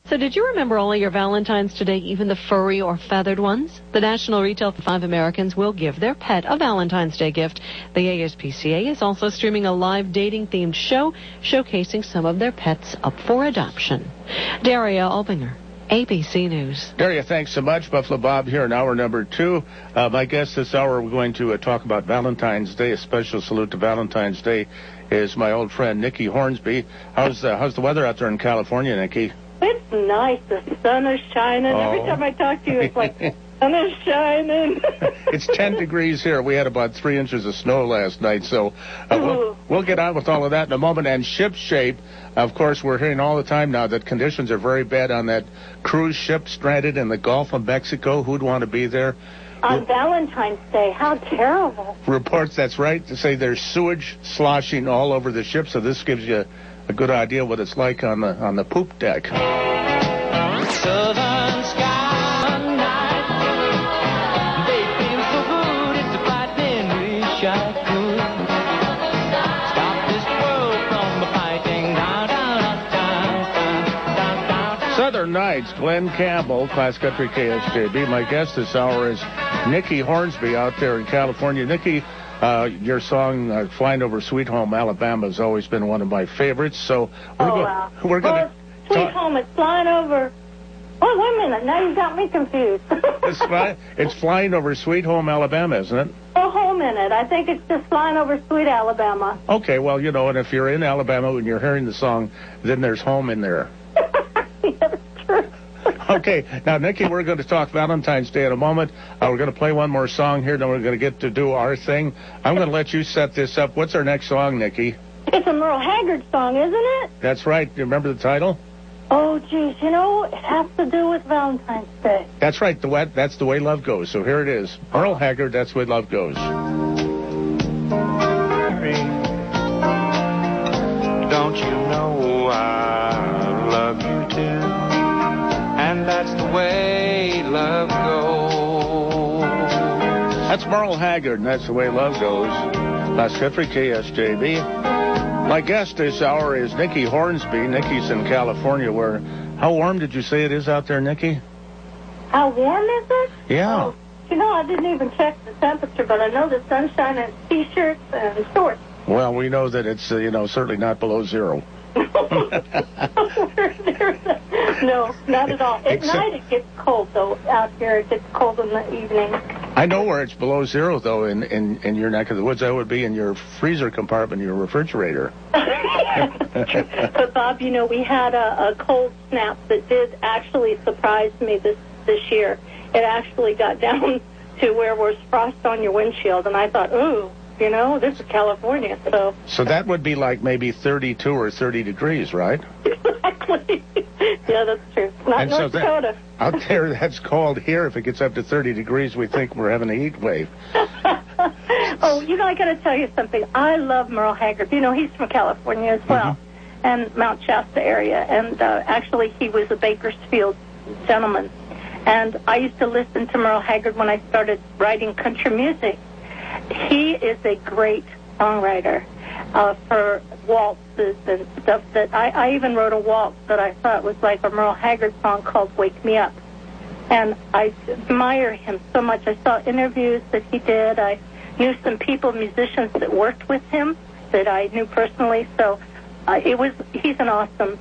So did you remember all of your Valentines today, even the furry or feathered ones? The National Retail for 5 Americans will give their pet a Valentine's Day gift. The ASPCA is also streaming a live dating-themed show showcasing some of their pets up for adoption. Daria Albinger, ABC News. Daria, thanks so much. Buffalo Bob here in hour number 2. My guest this hour, we're going to talk about Valentine's Day. A special salute to Valentine's Day is my old friend Nikki Hornsby. How's the weather out there in California, Nikki? It's nice. The sun is shining. Oh. Every time I talk to you, it's like, the sun is shining. It's 10 degrees here. We had about 3 inches of snow last night, so we'll get on with all of that in a moment. And ship shape, of course, we're hearing all the time now that conditions are very bad on that cruise ship stranded in the Gulf of Mexico. Who'd want to be there? On Valentine's Day. How terrible. Reports, that's right, to say there's sewage sloshing all over the ship, so this gives you a good idea what it's like on the poop deck. Southern sky night, they feel so good, it's a frightening wish I could stop this world from fighting down. Southern Nights, Glenn Campbell, Class Country KSJB. My guest this hour is Nikki Hornsby out there in California. Nikki, your song "Flying Over Sweet Home Alabama" has always been one of my favorites. So we're going to Sweet Home is flying over. Oh, wait a minute! Now you got me confused. It's flying over Sweet Home Alabama, isn't it? Oh, hold a minute! I think it's just flying over Sweet Alabama. Okay, well, and if you're in Alabama when you're hearing the song, then there's home in there. Yeah, that's true. Okay, now, Nikki, we're going to talk Valentine's Day in a moment. We're going to play one more song here, then we're going to get to do our thing. I'm going to let you set this up. What's our next song, Nikki? It's a Merle Haggard song, isn't it? That's right. Do you remember the title? Oh, geez, it has to do with Valentine's Day. That's right. That's The Way Love Goes. So here it is. Merle Haggard, That's the Way Love Goes. Don't you know I love you too? And that's the way love goes. That's Merle Haggard, and That's the Way Love Goes. Class Country KSJB. My guest this hour is Nikki Hornsby. Nikki's in California. How warm did you say it is out there, Nikki? How warm is it? Yeah. Oh, I didn't even check the temperature, but I know the sunshine and T-shirts and shorts. Well, we know that it's, certainly not below zero. No, not at all. At night it gets cold, though. Out here it gets cold in the evening. I know where it's below zero, though, in your neck of the woods. That would be in your freezer compartment, your refrigerator. But, Bob, we had a cold snap that did actually surprise me this year. It actually got down to where there's frost on your windshield, and I thought, ooh, this is California. So that would be like maybe 32 or 30 degrees, right? Exactly. Yeah, that's true. Not North Dakota. Out there, that's cold. Here, if it gets up to 30 degrees, we think we're having a heat wave. Oh, I got to tell you something. I love Merle Haggard. He's from California as well, and Mount Shasta area. And actually, he was a Bakersfield gentleman. And I used to listen to Merle Haggard when I started writing country music. He is a great songwriter for waltzes and stuff. That I even wrote a waltz that I thought was like a Merle Haggard song called "Wake Me Up," and I admire him so much. I saw interviews that he did. I knew some musicians that worked with him that I knew personally. So he's an awesome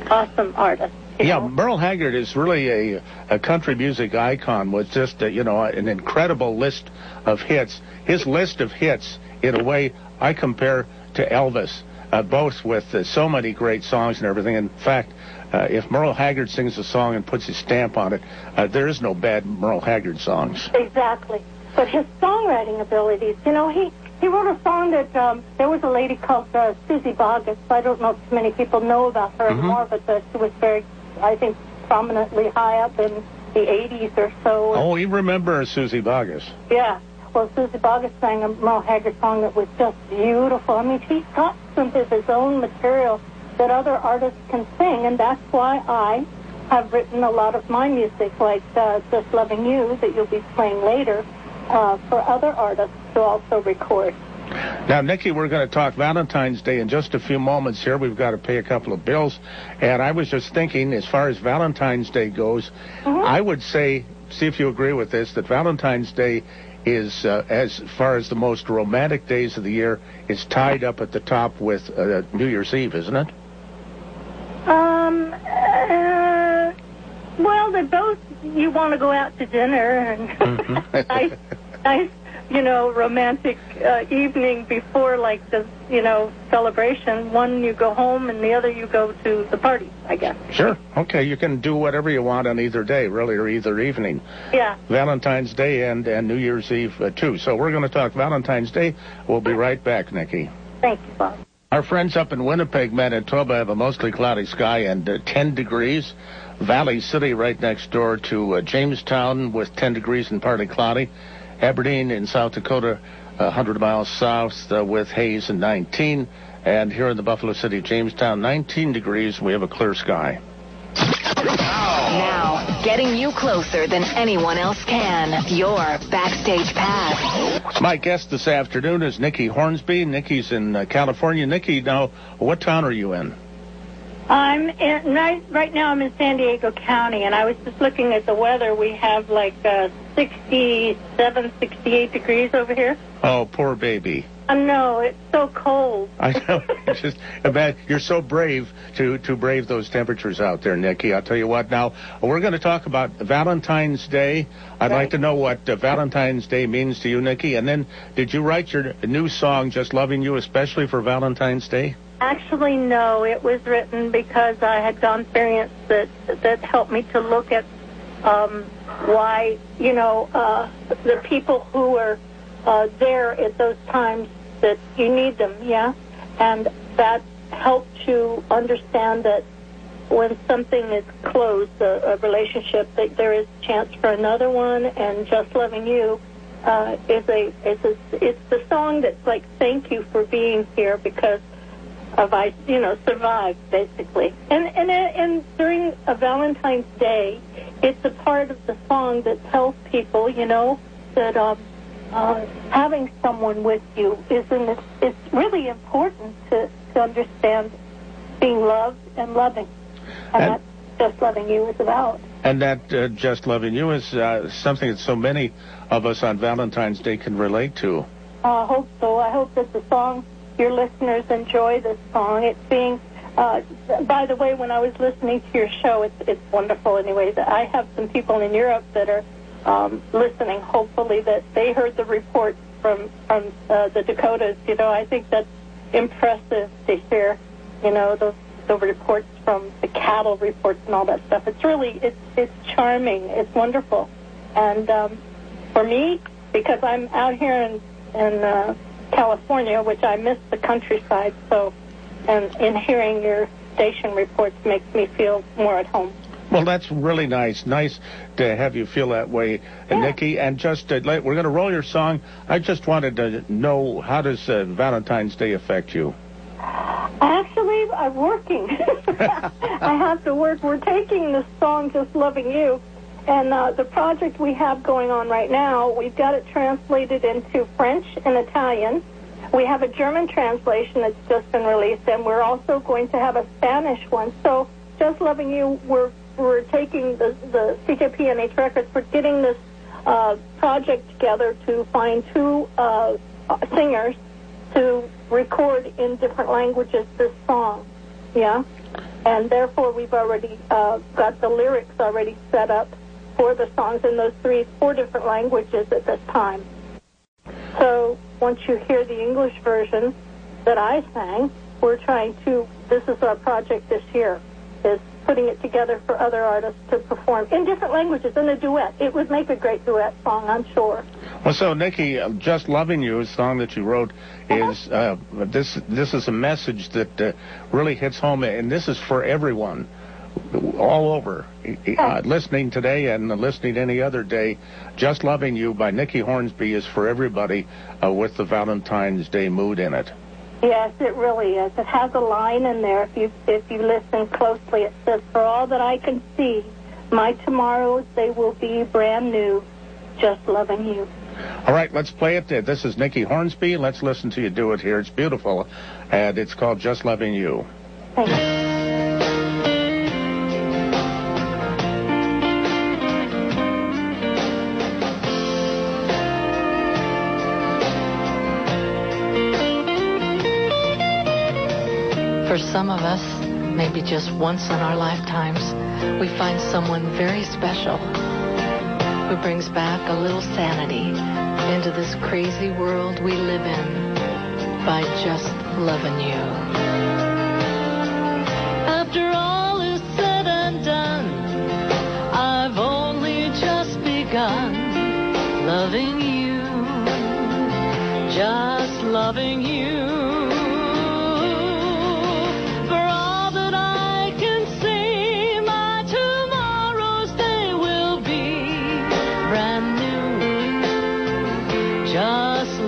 artist. Yeah, Merle Haggard is really a country music icon with just, an incredible list of hits. His list of hits, in a way, I compare to Elvis, both with so many great songs and everything. In fact, if Merle Haggard sings a song and puts his stamp on it, there is no bad Merle Haggard songs. Exactly. But his songwriting abilities, he wrote a song that there was a lady called Susie Boggess. I don't know if many people know about her anymore, but she was very, I think, prominently high up in the 80s or so. Oh, you remember Susie Boggess? Yeah. Well, Susie Boggess sang a Merle Haggard song that was just beautiful. I mean, he's got some of his own material that other artists can sing, and that's why I have written a lot of my music, like Just Lovin You, that you'll be playing later, for other artists to also record. Now, Nikki, we're going to talk Valentine's Day in just a few moments here. We've got to pay a couple of bills. And I was just thinking, as far as Valentine's Day goes, I would say, see if you agree with this, that Valentine's Day is, as far as the most romantic days of the year, is tied up at the top with New Year's Eve, isn't it? Well, they're both, you want to go out to dinner and nice, romantic evening before, like, the, celebration. One you go home and the other you go to the party, I guess. Sure. Okay, you can do whatever you want on either day, really, or either evening. Yeah. Valentine's Day and New Year's Eve, too. So we're going to talk Valentine's Day. We'll be right back, Nikki. Thank you, Bob. Our friends up in Winnipeg, Manitoba, have a mostly cloudy sky and 10 degrees. Valley City right next door to Jamestown with 10 degrees and partly cloudy. Aberdeen in South Dakota, 100 miles south with haze and 19. And here in the Buffalo City, Jamestown, 19 degrees. We have a clear sky. Now, getting you closer than anyone else can. Your Backstage Pass. My guest this afternoon is Nikki Hornsby. Nikki's in California. Nikki, now, what town are you in? Right now I'm in San Diego County, and I was just looking at the weather. We have like 67, 68 degrees over here. Oh, poor baby. No, it's so cold. I know. Just imagine, you're so brave to brave those temperatures out there, Nikki. I'll tell you what. Now, we're going to talk about Valentine's Day. I'd like to know what Valentine's Day means to you, Nikki. And then, did you write your new song, Just Loving You, especially for Valentine's Day? Actually, no. It was written because I had gone experience that helped me to look at why, the people who are there at those times that you need them, yeah? And that helped you understand that when something is closed, a relationship, that there is a chance for another one, and Just Loving You it's the song that's like, thank you for being here because of I survived, basically. And during a Valentine's Day, it's a part of the song that tells people, that having someone with you it's really important to understand being loved and loving. And that's Just Loving You is about. And that Just Loving You is something that so many of us on Valentine's Day can relate to. I hope so. I hope that the song, your listeners enjoy this song. It's being, by the way, when I was listening to your show, it's wonderful anyway. I have some people in Europe that are listening, hopefully, that they heard the reports from the Dakotas. I think that's impressive to hear, the reports from the cattle reports and all that stuff. It's really, it's charming. It's wonderful. And for me, because I'm out here in California, which I miss the countryside, and in hearing your station reports makes me feel more at home. Well, that's really nice. Nice to have you feel that way, Nikki. And just we're going to roll your song. I just wanted to know, how does Valentine's Day affect you? Actually, I'm working. I have to work. We're taking this song, Just Loving You, and the project we have going on right now, we've got it translated into French and Italian. We have a German translation that's just been released, and we're also going to have a Spanish one. So Just Loving You, we're taking the CKPNH Records, we're getting this project together to find two singers to record in different languages this song, yeah? And therefore we've already got the lyrics already set up for the songs in those 4 different languages at this time. So once you hear the English version that I sang, this is our project this year, is putting it together for other artists to perform in different languages in a duet. It would make a great duet song, I'm sure. Well, so, Nikki, Just Loving You, a song that you wrote, is this is a message that really hits home, and this is for everyone, all over, listening today and listening any other day. Just Loving You by Nikki Hornsby is for everybody with the Valentine's Day mood in it. Yes, it really is. It has a line in there. If you listen closely, it says, "For all that I can see, my tomorrows, they will be brand new. Just loving you." All right, let's play it. This is Nikki Hornsby. Let's listen to you do it here. It's beautiful, and it's called Just Loving You. Thank you. For some of us, maybe just once in our lifetimes, we find someone very special who brings back a little sanity into this crazy world we live in by just loving you. After all is said and done, I've only just begun loving you, just loving you.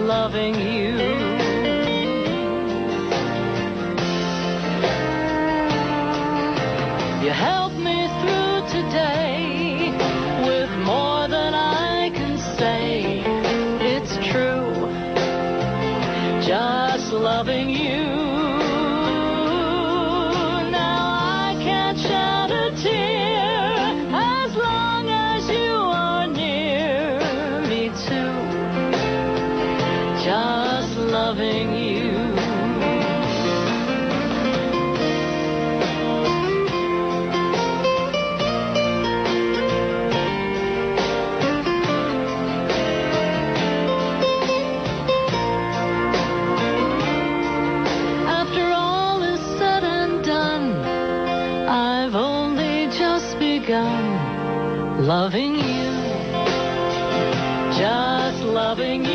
Loving you. You helped me through today with more than I can say. It's true, just loving you. Now I can't shed a tear as long as you are near me too. Just loving you. After all is said and done, I've only just begun loving you. Just loving you.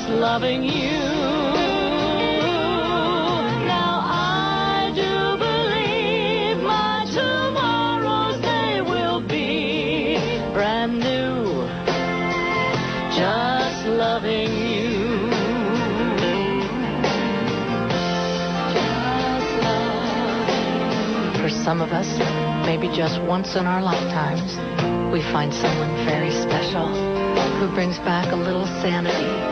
Loving you. Now I do believe my tomorrows, they will be brand new. Just loving you. Just loving. For some of us, maybe just once in our lifetimes, we find someone very special who brings back a little sanity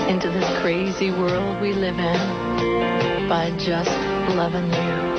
into this crazy world we live in by just loving you.